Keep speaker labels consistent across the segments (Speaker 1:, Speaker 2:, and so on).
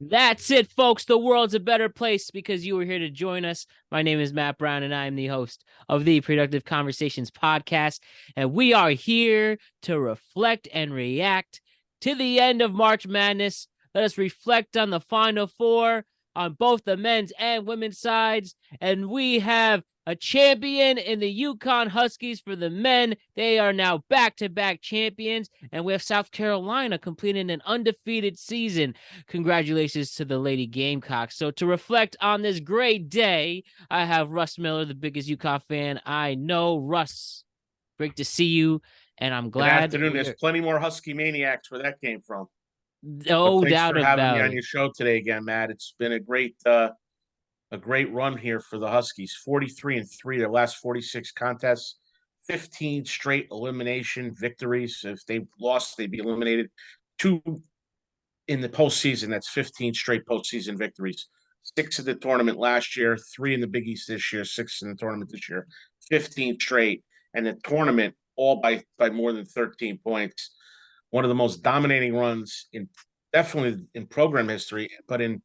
Speaker 1: That's it, folks. The world's a better place because you were here to join us. My name is Matt Brown, and I am the host of the Productive Conversations podcast. And we are here to reflect and react to the end of March Madness. Let us reflect on the Final Four on both the men's and women's sides. And we have a champion in the UConn Huskies for the men. They are now back-to-back champions. And we have South Carolina completing an undefeated season. Congratulations to the Lady Gamecocks. So to reflect on this great day, I have Russ Miller, the biggest UConn fan I know. Russ, great to see you, and I'm
Speaker 2: Good
Speaker 1: glad
Speaker 2: afternoon. There's plenty more Husky Maniacs where that came from. But
Speaker 1: no
Speaker 2: thanks
Speaker 1: doubt
Speaker 2: for having me
Speaker 1: about
Speaker 2: on
Speaker 1: it.
Speaker 2: your show today again, Matt. It's been a great run here for the Huskies. 43-3 their last 46 contests, 15 straight elimination victories. If they lost, they'd be eliminated. Two in the postseason. That's 15 straight postseason victories. 6 in the tournament last year, 3 in the Big East this year, 6 in the tournament this year, 15 straight, and the tournament all by more than 13 points. One of the most dominating runs in definitely in program history, but in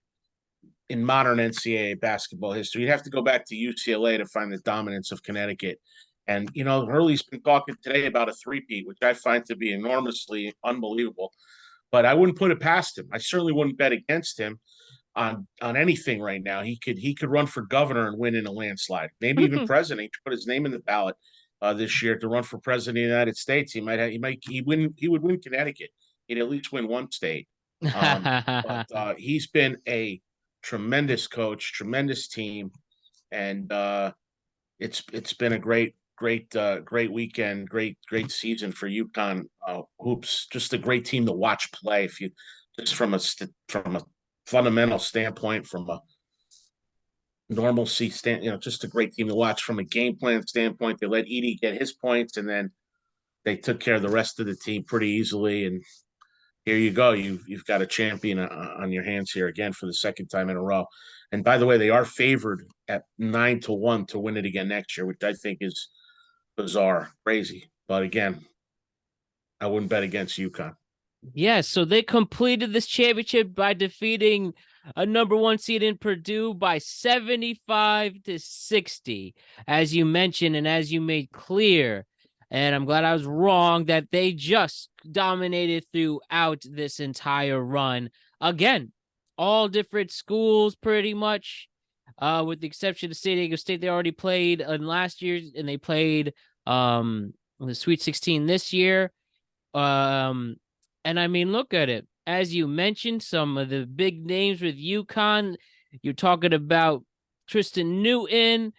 Speaker 2: modern NCAA basketball history. You'd have to go back to UCLA to find the dominance of Connecticut. And Hurley's been talking today about a three-peat, which I find to be enormously unbelievable. But I wouldn't put it past him. I certainly wouldn't bet against him on anything right now. He could run for governor and win in a landslide, maybe even president. He could put his name in the ballot this year to run for president of the United States. He would win Connecticut. He'd at least win one state. But he's been a tremendous coach, tremendous team, and it's been a great weekend, great season for UConn hoops. Just a great team to watch play. If you just from a fundamental standpoint, from a normalcy just a great team to watch from a game plan standpoint. They let Edey get his points, and then they took care of the rest of the team pretty easily. And here you go. You've got a champion on your hands here again for the second time in a row. And by the way, they are favored at 9-1 to win it again next year, which I think is bizarre, crazy. But again, I wouldn't bet against UConn.
Speaker 1: Yeah, so they completed this championship by defeating a number one seed in Purdue by 75-60, as you mentioned and as you made clear. And I'm glad I was wrong that they just dominated throughout this entire run. Again, all different schools pretty much, with the exception of San Diego State. They already played in last year, and they played the Sweet 16 this year. Um, and I mean, look at it. As you mentioned, some of the big names with UConn. You're talking about Tristan Newton.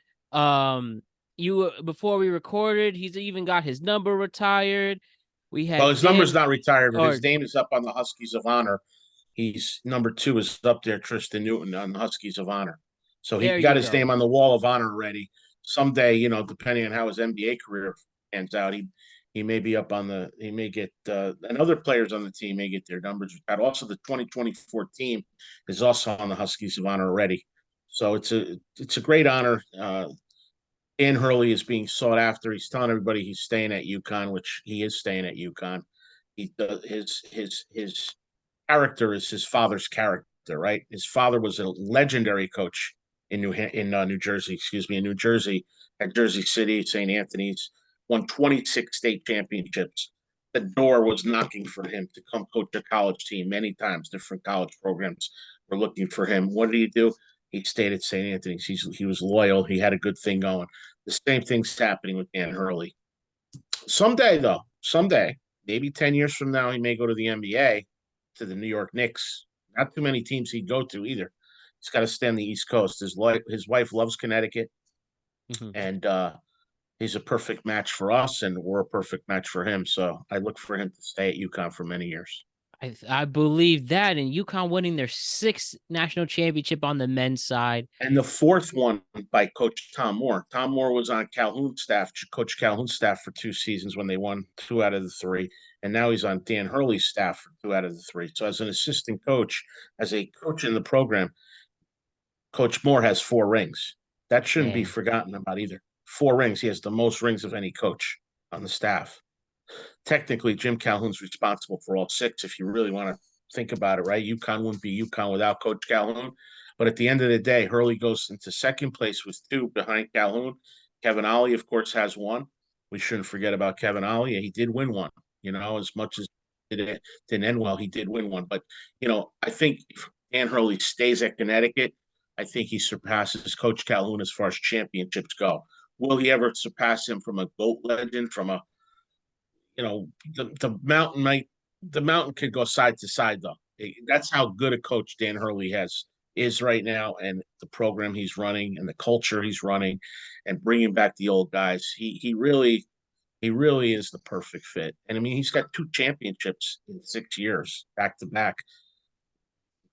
Speaker 1: You before we recorded, he's even got his number retired. We
Speaker 2: Well,
Speaker 1: had
Speaker 2: his number's
Speaker 1: Dan
Speaker 2: not retired, but
Speaker 1: or
Speaker 2: his name is up on the Huskies of Honor. He's number 2 is up there, Tristan Newton on the Huskies of Honor. So he
Speaker 1: there
Speaker 2: got
Speaker 1: you
Speaker 2: his
Speaker 1: go.
Speaker 2: name on the wall of honor already. Someday, depending on how his NBA career pans out, he may be up on the. He may get and other players on the team may get their numbers. But also, the 2024 team is also on the Huskies of Honor already. So it's a great honor. Dan Hurley is being sought after. He's telling everybody he's staying at UConn, which he is staying at UConn. His character is his father's character, right? His father was a legendary coach in New Jersey, in New Jersey at Jersey City, St. Anthony's, won 26 state championships. The door was knocking for him to come coach a college team many times. Different college programs were looking for him. What did he do? He stayed at St. Anthony's. He was loyal. He had a good thing going. The same thing's happening with Dan Hurley. Someday, though, maybe 10 years from now, he may go to the NBA, to the New York Knicks. Not too many teams he'd go to either. He's got to stay on the East Coast. His wife loves Connecticut, and he's a perfect match for us, and we're a perfect match for him. So I look for him to stay at UConn for many years.
Speaker 1: I believe that, and UConn winning their sixth national championship on the men's side.
Speaker 2: And the fourth one by Coach Tom Moore. Tom Moore was on Calhoun's staff, Coach Calhoun's staff for 2 seasons when they won 2 out of the 3. And now he's on Dan Hurley's staff for 2 out of the 3. So as an assistant coach, as a coach in the program, Coach Moore has 4 rings. That shouldn't be
Speaker 1: Man,
Speaker 2: forgotten about either. 4 rings. He has the most rings of any coach on the staff. Technically, Jim Calhoun's responsible for all 6 if you really want to think about it, right? UConn wouldn't be UConn without Coach Calhoun. But at the end of the day, Hurley goes into second place with 2 behind Calhoun. Kevin Ollie, of course, has 1. We shouldn't forget about Kevin Ollie. He did win 1. As much as it didn't end well, he did win 1. But I think if Dan Hurley stays at Connecticut, I think he surpasses Coach Calhoun as far as championships go. Will he ever surpass him from a GOAT legend? From a the mountain could go side to side though. That's how good a coach Dan Hurley is right now, and the program he's running and the culture he's running, and bringing back the old guys. He really is the perfect fit. And I mean, he's got 2 championships in 6 years back to back.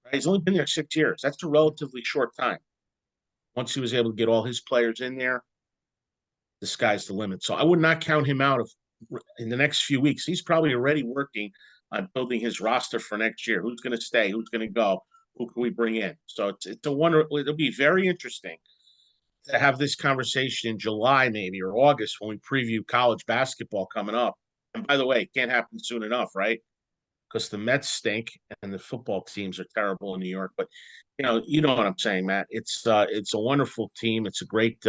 Speaker 2: Right? He's only been there 6 years. That's a relatively short time. Once he was able to get all his players in there, the sky's the limit. So I would not count him out in the next few weeks. He's probably already working on building his roster for next year. Who's going to stay? Who's going to go? Who can we bring in? So it's a wonder. It'll be very interesting to have this conversation in July, maybe, or August, when we preview college basketball coming up. And by the way, it can't happen soon enough, right? Because the Mets stink and the football teams are terrible in New York. But you know what I'm saying, Matt. It's a wonderful team. It's a great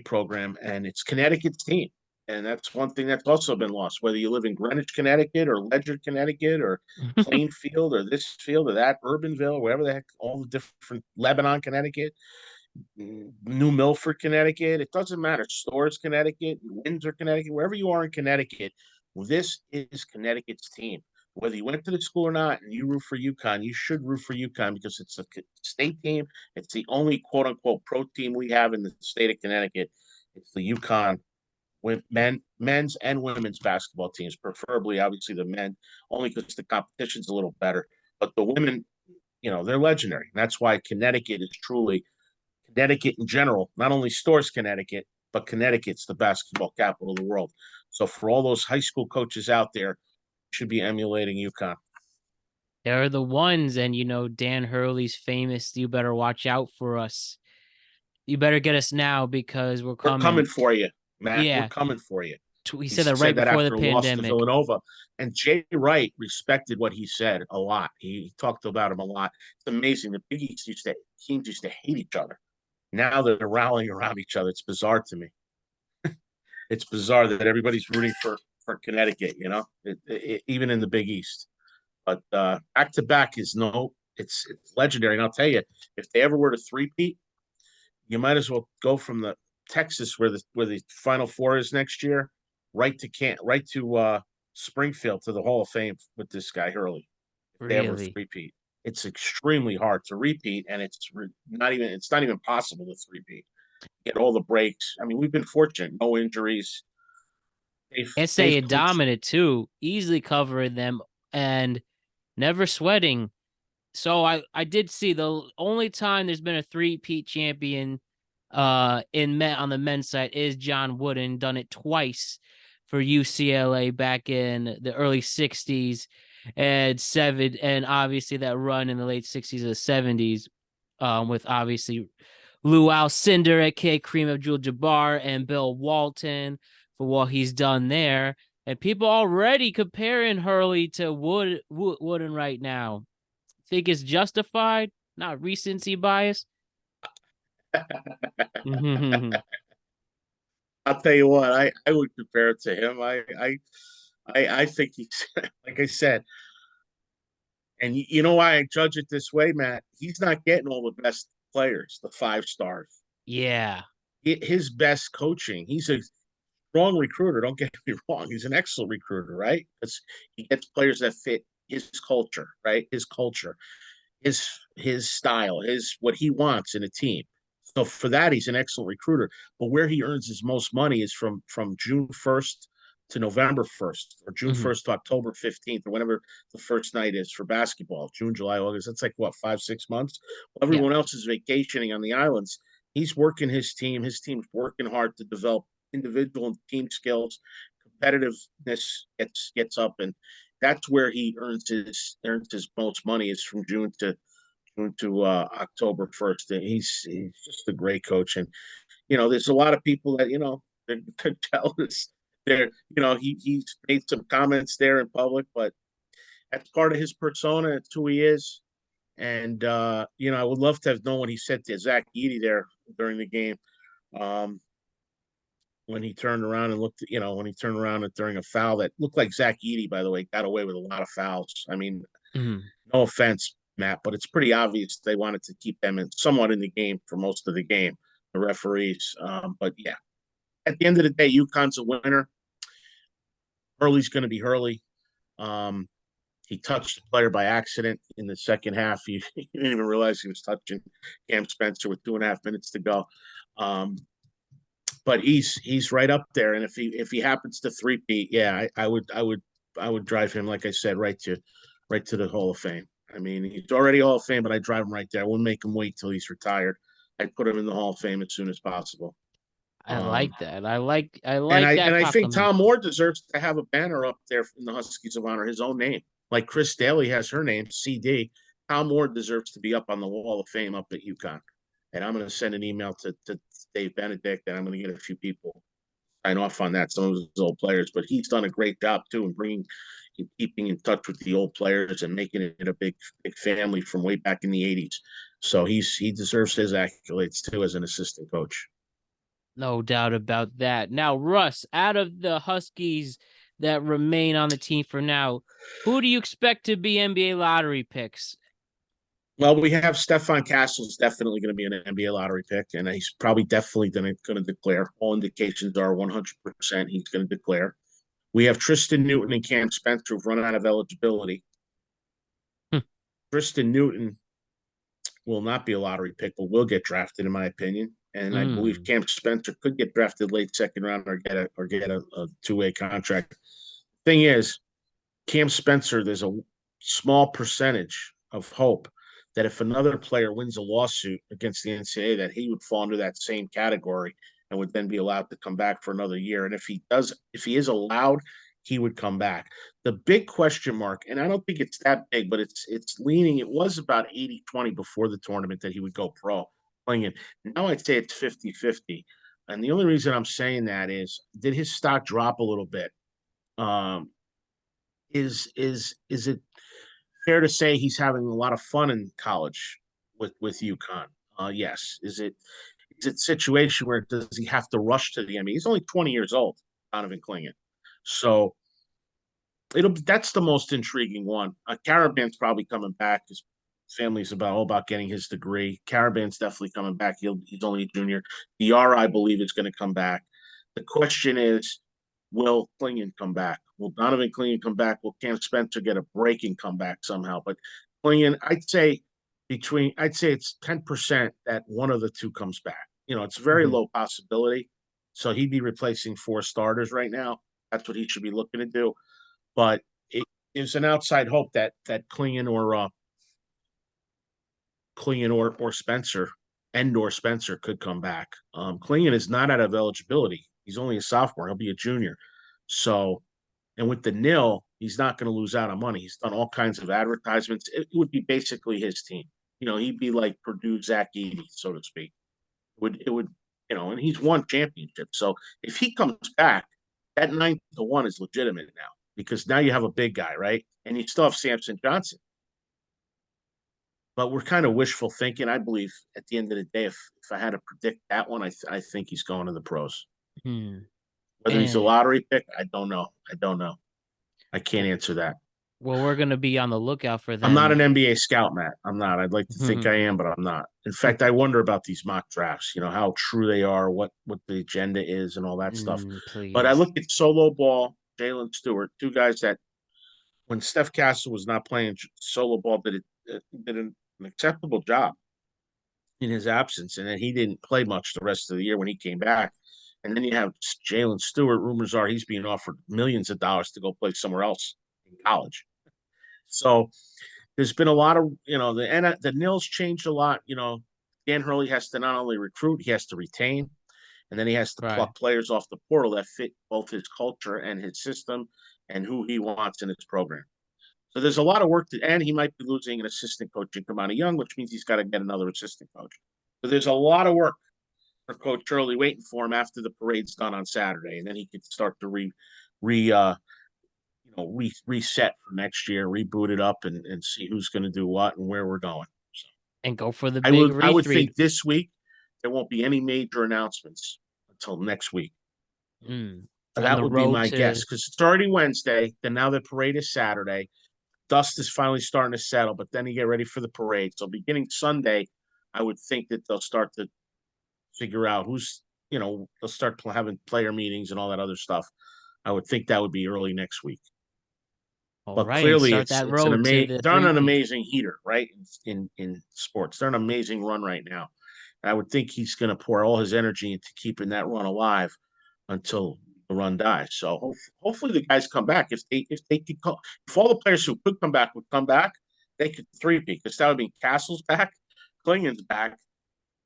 Speaker 2: program, and it's Connecticut's team. And that's one thing that's also been lost, whether you live in Greenwich, Connecticut, or Ledyard, Connecticut, or Plainfield, or this field, or that, Urbanville, wherever the heck, all the different, Lebanon, Connecticut, New Milford, Connecticut. It doesn't matter. Storrs, Connecticut, Windsor, Connecticut, wherever you are in Connecticut, this is Connecticut's team. Whether you went to the school or not, and you root for UConn, you should root for UConn because it's a state team. It's the only quote unquote pro team we have in the state of Connecticut. It's the UConn men's and women's basketball teams, preferably, obviously, the men, only because the competition's a little better. But the women, they're legendary. And that's why Connecticut is truly, Connecticut in general, not only Storrs, Connecticut, but Connecticut's the basketball capital of the world. So for all those high school coaches out there, should be emulating UConn.
Speaker 1: They're the ones, and Dan Hurley's famous. You better watch out for us. You better get us now because we're coming.
Speaker 2: We're coming for you, Matt.
Speaker 1: Yeah.
Speaker 2: We're coming for you.
Speaker 1: He said that right before the pandemic.
Speaker 2: Loss to Villanova, and Jay Wright respected what he said a lot. He talked about him a lot. It's amazing. The Big East teams used to hate each other. Now they're rallying around each other. It's bizarre to me. It's bizarre that everybody's rooting for Connecticut, even in the Big East. But back to back is it's legendary. And I'll tell you, if they ever were to three-peat, you might as well go from the Texas where the Final Four is next year, right to Springfield to the Hall of Fame with this guy Hurley. If they ever three-peat, it's extremely hard to repeat, and it's not even possible to three-peat. Get all the breaks. I mean, we've been fortunate, no injuries.
Speaker 1: Essay dominant too, easily covering them and never sweating. So I did see the only time there's been a three-peat champion on the men's side is John Wooden, done it twice for UCLA back in the early 60s and obviously that run in the late 60s or 70s with obviously Lou Alcindor, aka Kareem Abdul-Jabbar, and Bill Walton for what he's done there. And people already comparing Hurley to Wooden right now. Think it's justified, not recency bias.
Speaker 2: I'll tell you what, I would compare it to him. I think he's, like I said, and you know why I judge it this way, Matt? He's not getting all the best players, the 5 stars.
Speaker 1: Yeah.
Speaker 2: His best coaching. He's a strong recruiter. Don't get me wrong. He's an excellent recruiter, right? Because he gets players that fit his culture, right? His culture, his style, what he wants in a team. So for that, he's an excellent recruiter. But where he earns his most money is from June 1st to November 1st, or June 1st to October 15th, or whenever the first night is for basketball. June, July, August. That's like what, 5-6 months? Well, everyone else is vacationing on the islands. He's working his team. His team's working hard to develop individual and team skills. Competitiveness gets up, and that's where he earns his most money is from June to October 1st. He's just a great coach, and there's a lot of people that they're jealous. He's made some comments there in public, but That's part of his persona. It's who he is. And I would love to have known what he said to Zach Edey there during the game. When he turned around and looked, when he turned around and during a foul that looked like Zach Edey, by the way, got away with a lot of fouls. I mean, no offense, Matt, but it's pretty obvious they wanted to keep them somewhat in the game for most of the game, the referees. But yeah, at the end of the day, UConn's a winner. Hurley's going to be Hurley. He touched the player by accident in the second half. He didn't even realize he was touching Cam Spencer with 2.5 minutes to go. But he's right up there. And if he happens to three-peat, yeah, I would drive him, like I said, right to the Hall of Fame. I mean, he's already Hall of Fame, but I'd drive him right there. I wouldn't make him wait till he's retired. I'd put him in the Hall of Fame as soon as possible.
Speaker 1: I like that. I like
Speaker 2: and
Speaker 1: that.
Speaker 2: I think Tom Moore deserves to have a banner up there in the Huskies of Honor, his own name. Like Chris Daly has her name, CD. Tom Moore deserves to be up on the Wall of Fame up at UConn. And I'm going to send an email to Dave Benedict, and I'm going to get a few people sign off on that, some of his old players. But he's done a great job, too, in keeping in touch with the old players and making it a big family from way back in the 80s. So he deserves his accolades, too, as an assistant coach.
Speaker 1: No doubt about that. Now, Russ, out of the Huskies that remain on the team for now, who do you expect to be NBA lottery picks?
Speaker 2: Well, we have Stefan Castle's definitely going to be an NBA lottery pick, and he's probably definitely going to declare. All indications are 100% he's going to declare. We have Tristan Newton and Cam Spencer who've run out of eligibility. Tristan Newton will not be a lottery pick, but will get drafted, in my opinion. And I believe Cam Spencer could get drafted late second round or get a two-way contract. Thing is, Cam Spencer, there's a small percentage of hope that if another player wins a lawsuit against the NCAA, that he would fall into that same category and would then be allowed to come back for another year. And if he is allowed, he would come back. The big question mark, and I don't think it's that big, but it's leaning. It was about 80-20 before the tournament that he would go pro playing it. Now I'd say it's 50-50. And the only reason I'm saying that is, did his stock drop a little bit? Is it fair to say he's having a lot of fun in college with UConn? Yes. Is it a situation where does he have to rush to the NBA? He's only 20 years old, Donovan Clingan. So that's the most intriguing one. Caravan's probably coming back. His family's all about getting his degree. Caravan's definitely coming back. He's only a junior. DR, I believe, is going to come back. The question is, will Clingan come back? Will Donovan Clingan come back? Will Cam Spencer get a break and come back somehow? But Clingan, I'd say it's 10% that one of the two comes back. It's a very low possibility. So he'd be replacing 4 starters right now. That's what he should be looking to do. But it's an outside hope that Clingan or Spencer or Spencer could come back. Clingan is not out of eligibility. He's only a sophomore. He'll be a junior. So, and with the nil, he's not going to lose out on money. He's done all kinds of advertisements. It would be basically his team. He'd be like Purdue Zach Edey, so to speak. It would, and he's won championships. So if he comes back, that 9-1 is legitimate now, because now you have a big guy, right? And you still have Samson Johnson. But we're kind of wishful thinking. I believe at the end of the day, if I had to predict that one, I think he's going to the pros. Whether he's a lottery pick, I don't know. I can't answer that.
Speaker 1: Well, we're going to be on the lookout for that.
Speaker 2: I'm not an NBA scout, Matt. I'm not. I'd like to think I am, but I'm not. In fact, I wonder about these mock drafts, how true they are, what the agenda is, and all that stuff.
Speaker 1: Please.
Speaker 2: But I looked at solo ball, Jalen Stewart, 2 guys that when Steph Castle was not playing solo ball, did an acceptable job in his absence, and then he didn't play much the rest of the year when he came back. And then you have Jalen Stewart. Rumors are he's being offered millions of dollars to go play somewhere else in college. So there's been a lot of, the NIL's changed a lot. Dan Hurley has to not only recruit, he has to retain, and then he has to pluck players off the portal that fit both his culture and his system and who he wants in his program. So there's a lot of work and he might be losing an assistant coach in Kamani Young, which means he's got to get another assistant coach. So there's a lot of work for Coach Hurley waiting for him after the parade's done on Saturday, and then he could start to reset for next year, reboot it up, and see who's going to do what and where we're going. So
Speaker 1: And go for the
Speaker 2: I
Speaker 1: big
Speaker 2: would I would
Speaker 1: re-3.
Speaker 2: think this week there won't be any major announcements until next week.
Speaker 1: On
Speaker 2: That
Speaker 1: the
Speaker 2: would be
Speaker 1: road
Speaker 2: my guess
Speaker 1: to
Speaker 2: because it's already Wednesday. Then now the parade is Saturday. Dust is finally starting to settle, but then you get ready for the parade. So beginning Sunday, I would think that they'll start to figure out they'll start having player meetings and all that other stuff. I would think that would be early next week.
Speaker 1: all
Speaker 2: But
Speaker 1: right and
Speaker 2: clearly,
Speaker 1: start
Speaker 2: it's
Speaker 1: that
Speaker 2: it's an
Speaker 1: road to
Speaker 2: amazing.
Speaker 1: the
Speaker 2: They're on an
Speaker 1: 3-peat.
Speaker 2: amazing heater, right? In sports, they're an amazing run right now. And I would think he's going to pour all his energy into keeping that run alive until the run dies. So hopefully the guys come back. If all the players who could come back would come back, they could three-peat because that would mean Castle's back, Klingen's back,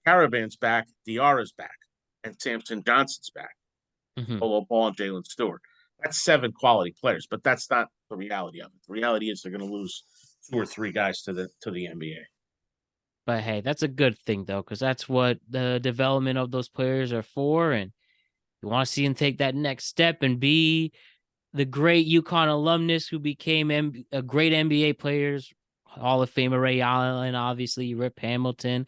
Speaker 2: Caravan's back, Diarra's back, and Samson Johnson's back.
Speaker 1: Mhm.
Speaker 2: Polo Ball and Jalen Stewart. That's 7 quality players, but that's not the reality of it. The reality is they're going to lose 2 or 3 guys to the NBA.
Speaker 1: But hey, that's a good thing though, because that's what the development of those players are for, and you want to see them take that next step and be the great UConn alumnus who became a great NBA players, Hall of Famer Ray Allen, obviously Rip Hamilton,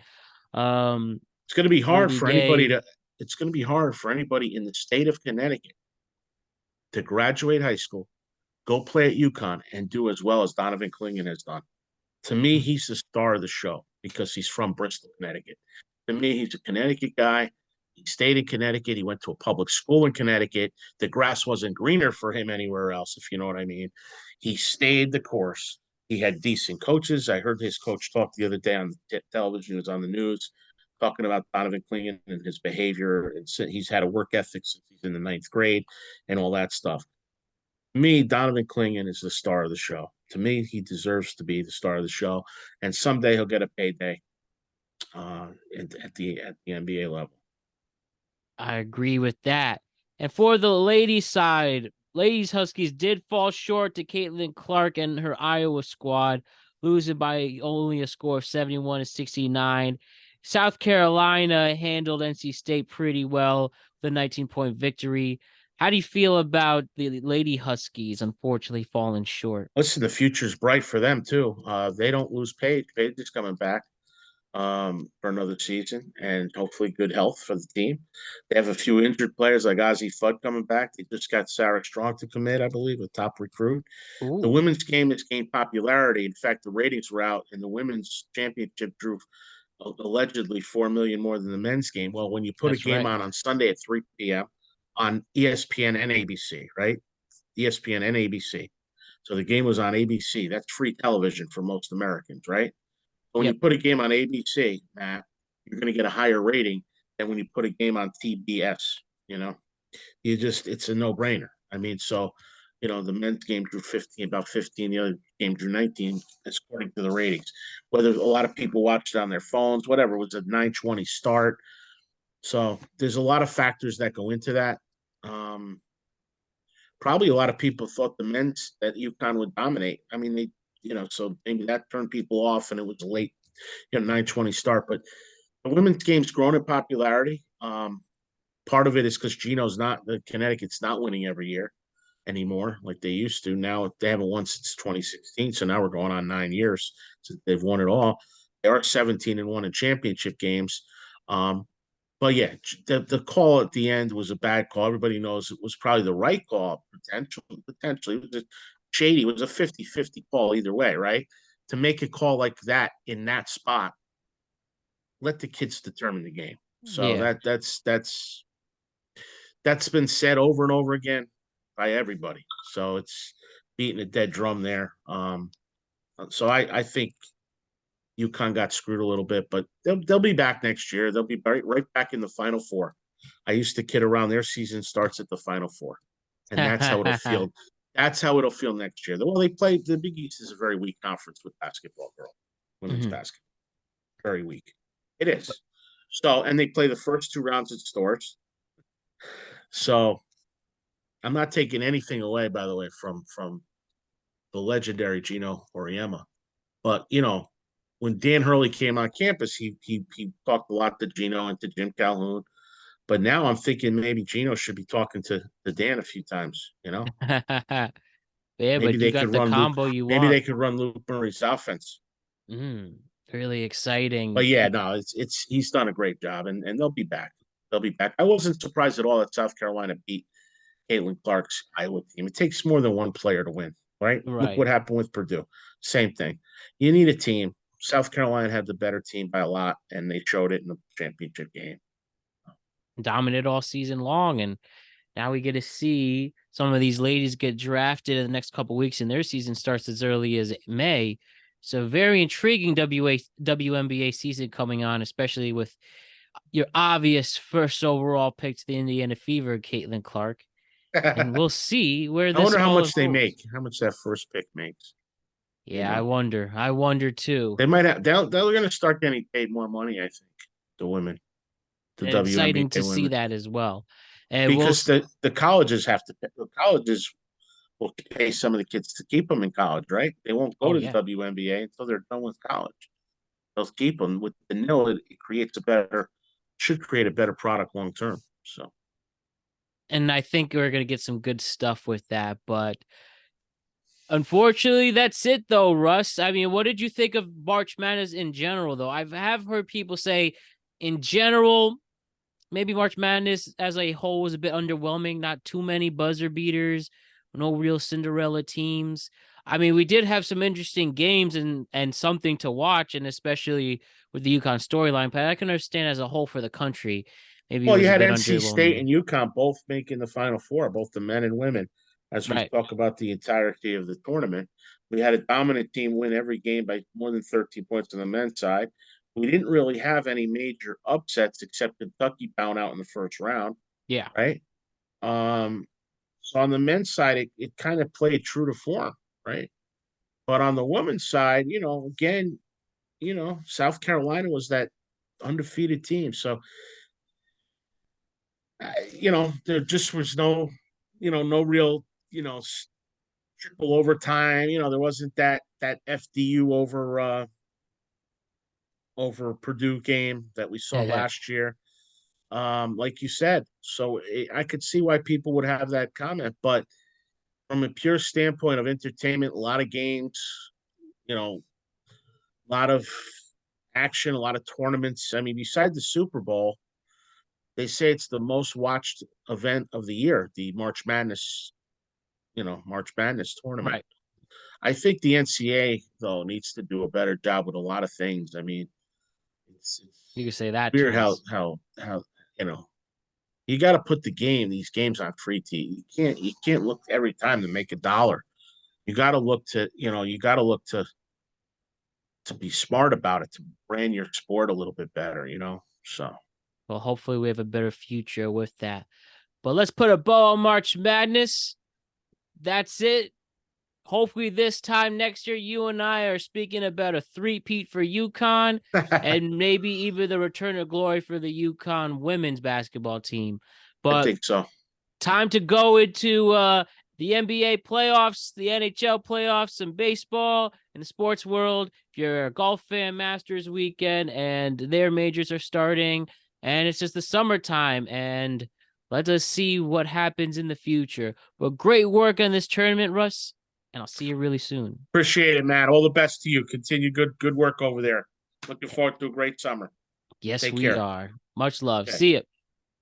Speaker 2: It's going to be hard
Speaker 1: Rudy
Speaker 2: for anybody
Speaker 1: Gay.
Speaker 2: to. It's going to be hard for anybody in the state of Connecticut to graduate high school, go play at UConn, and do as well as Donovan Klingen has done. To me,
Speaker 1: Mm.
Speaker 2: he's the star of the show because he's from Bristol, Connecticut. To me, he's a Connecticut guy. He stayed in Connecticut. He went to a public school in Connecticut. The grass wasn't greener for him anywhere else, if you know what I mean. He stayed the course. He had decent coaches. I heard his coach talk the other day on television. It was on the news talking about Donovan Klingen and his behavior. And he's had a work ethic since he's in the 9th grade and all that stuff. To me, Donovan Klingen is the star of the show. To me, he deserves to be the star of the show. And someday he'll get a payday at the NBA level.
Speaker 1: I agree with that. And for the ladies' side, ladies Huskies did fall short to Caitlin Clark and her Iowa squad, losing by only a score of 71-69. South Carolina handled NC State pretty well, the 19-point victory. How do you feel about the Lady Huskies unfortunately falling short?
Speaker 2: Listen, the future's bright for them too. They don't lose Paige. Paige is coming back for another season, and hopefully good health for the team. They have a few injured players like Ozzie Fudd coming back. They just got Sarah Strong to commit, I believe, a top recruit. The
Speaker 1: Ooh,
Speaker 2: women's game has gained popularity. In fact, the ratings were out, and the women's championship drew allegedly 4 million more than the men's game. Well, when you put a
Speaker 1: that's
Speaker 2: game
Speaker 1: right.
Speaker 2: on Sunday at 3 p.m. on ESPN and ABC, right? ESPN and ABC. So the game was on ABC. That's free television for most Americans, right? So when you
Speaker 1: Yep.
Speaker 2: put a game on ABC, Matt, you're going to get a higher rating than when you put a game on TBS. You know, it's a no brainer. I mean, so the men's game drew 15, about 15. The other game drew 19, according to the ratings. Whether a lot of people watched it on their phones, whatever, it was a 9:20 start. So there's a lot of factors that go into that. Probably a lot of people thought the men's that UConn would dominate. I mean, so maybe that turned people off, and it was a late, 9:20 start. But the women's game's grown in popularity. Part of it is because the Connecticut's not winning every year anymore like they used to. Now they haven't won since 2016, so now we're going on 9 years since they've won it all. They are 17-1 in championship games. But yeah, the call at the end was a bad call. Everybody knows it was probably the right call, potentially. It was shady. It was a 50-50 call either way, right? To make a call like that in that spot, let the kids determine the game. So
Speaker 1: Yeah.
Speaker 2: that's been said over and over again by everybody. So it's beating a dead drum there. So I think UConn got screwed a little bit, but they'll be back next year. They'll be right back in the Final Four. I used to kid around. Their season starts at the Final Four, and that's how it'll feel. That's how it'll feel next year. Well, they play the Big East is a very weak conference with basketball, women's
Speaker 1: Mhm.
Speaker 2: basketball, very weak. It is. So, and they play the first 2 rounds at Stores. So, I'm not taking anything away, by the way, from the legendary Gino Auriemma. But when Dan Hurley came on campus, he talked a lot to Gino and to Jim Calhoun. But now I'm thinking maybe Gino should be talking to Dan a few times.
Speaker 1: Yeah,
Speaker 2: Maybe
Speaker 1: but you
Speaker 2: they
Speaker 1: got
Speaker 2: could
Speaker 1: the
Speaker 2: run Luke.
Speaker 1: combo you
Speaker 2: Maybe
Speaker 1: want.
Speaker 2: they could run Luke Murray's offense.
Speaker 1: Really exciting.
Speaker 2: But yeah, no, it's he's done a great job, and they'll be back. They'll be back. I wasn't surprised at all that South Carolina beat Caitlin Clark's Iowa team. It takes more than one player to win, right? Look
Speaker 1: Right.
Speaker 2: what happened with Purdue. Same thing. You need a team. South Carolina had the better team by a lot, and they showed it in the championship game.
Speaker 1: Dominant all season long. And now we get to see some of these ladies get drafted in the next couple weeks, and their season starts as early as May. So very intriguing WNBA season coming on, especially with your obvious first overall pick to the Indiana Fever, Caitlin Clark. And
Speaker 2: I
Speaker 1: we'll see where this
Speaker 2: wonder how
Speaker 1: all
Speaker 2: much they
Speaker 1: unfolds.
Speaker 2: make, how much that first pick makes. You
Speaker 1: Yeah, I
Speaker 2: know,
Speaker 1: wonder. I wonder too.
Speaker 2: they might have. They're going to start getting paid more money. I think the women, the
Speaker 1: And exciting
Speaker 2: WNBA
Speaker 1: to see
Speaker 2: women,
Speaker 1: that as well. And
Speaker 2: because the colleges have to. The colleges will pay some of the kids to keep them in college, right? They won't go
Speaker 1: oh
Speaker 2: to the
Speaker 1: yeah.
Speaker 2: WNBA until they're done with college. They'll keep them with the nil. It creates a better, should create a better product long term. So
Speaker 1: And I think we're gonna get some good stuff with that. But unfortunately, that's it though, Russ. I mean, what did you think of March Madness in general, though? I have heard people say, in general, maybe March Madness as a whole was a bit underwhelming. Not too many buzzer beaters, no real Cinderella teams. I mean, we did have some interesting games and something to watch, and especially with the UConn storyline. But I can understand as a whole for the country, maybe it
Speaker 2: well, you
Speaker 1: was a
Speaker 2: had
Speaker 1: bit
Speaker 2: NC State
Speaker 1: underwhelming.
Speaker 2: and UConn both making the Final Four, both the men and women. As we
Speaker 1: Right.
Speaker 2: talk about the entirety of the tournament, we had a dominant team win every game by more than 13 points on the men's side. We didn't really have any major upsets except Kentucky bound out in the first round,
Speaker 1: Yeah.
Speaker 2: right? Um, so on the men's side, it kind of played true to form, right? But on the women's side, again, South Carolina was that undefeated team. So, there just was no real, triple overtime. There wasn't that FDU over Purdue game that we saw last year. Like you said, so I could see why people would have that comment, but from a pure standpoint of entertainment, a lot of games, a lot of action, a lot of tournaments. I mean, besides the Super Bowl, they say it's the most watched event of the year, the March Madness tournament.
Speaker 1: Right.
Speaker 2: I think the NCAA though needs to do a better job with a lot of things. I mean, it's
Speaker 1: You could say that
Speaker 2: weird
Speaker 1: too.
Speaker 2: how you know you got to put these games on free TV. You can't look every time to make $1. You got to look to be smart about it, to brand your sport a little bit better. So
Speaker 1: Well, hopefully we have a better future with that. But let's put a bow on March Madness. That's it. Hopefully this time next year, you and I are speaking about a three-peat for UConn
Speaker 2: I
Speaker 1: and maybe even the return of glory for the UConn women's basketball team. But
Speaker 2: think so.
Speaker 1: time to go into the NBA playoffs, the NHL playoffs, some baseball in the sports world. If you're a golf fan, Masters weekend, and their majors are starting, and it's just the summertime, and let us see what happens in the future. But great work on this tournament, Russ, and I'll see you really soon.
Speaker 2: Appreciate it, Matt. All the best to you. Continue good work over there. Looking forward to a great summer.
Speaker 1: Yes,
Speaker 2: Take
Speaker 1: we
Speaker 2: care.
Speaker 1: are. Much love.
Speaker 2: Okay.
Speaker 1: See ya.